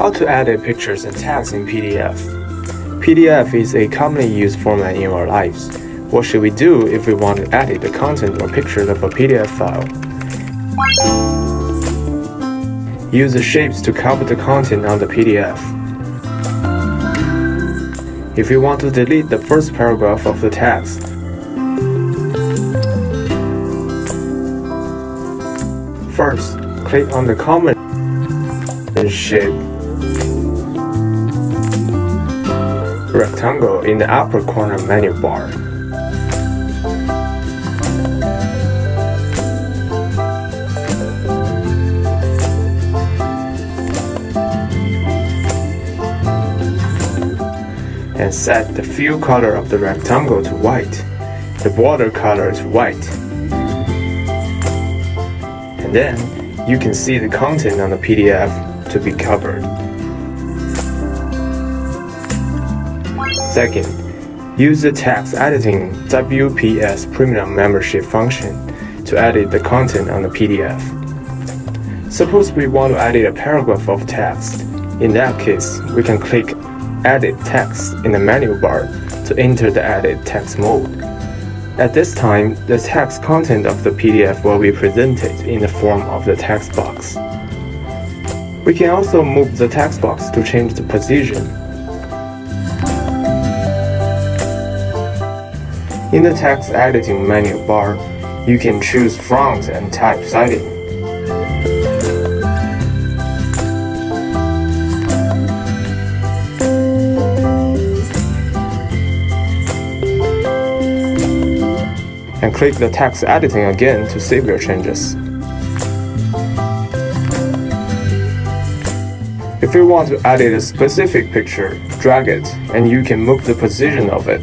How to edit pictures and text in PDF. PDF is a commonly used format in our lives. What should we do if we want to edit the content or pictures of a PDF file? Use the shapes to cover the content on the PDF. If you want to delete the first paragraph of the text, first, click on the common shape rectangle in the upper corner menu bar. And set the fill color of the rectangle to white, the border color to white. And then you can see the content on the PDF to be covered. Second, use the text editing WPS Premium membership function to edit the content on the PDF. Suppose we want to edit a paragraph of text. In that case, we can click Edit Text in the menu bar to enter the Edit Text mode. At this time, the text content of the PDF will be presented in the form of the text box. We can also move the text box to change the position. In the text editing menu bar, you can choose font and typesetting. And click the text editing again to save your changes. If you want to edit a specific picture, drag it and you can move the position of it.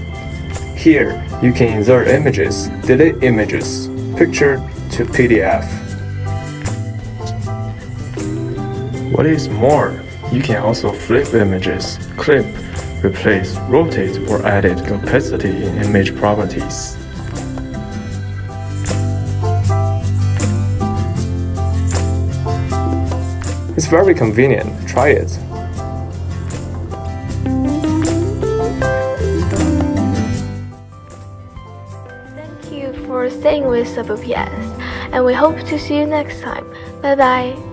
Here, you can insert images, delete images, picture to PDF. What is more, you can also flip images, clip, replace, rotate, or edit opacity in image properties. It's very convenient. Try it. Thank you for staying with WPS, and we hope to see you next time. Bye bye.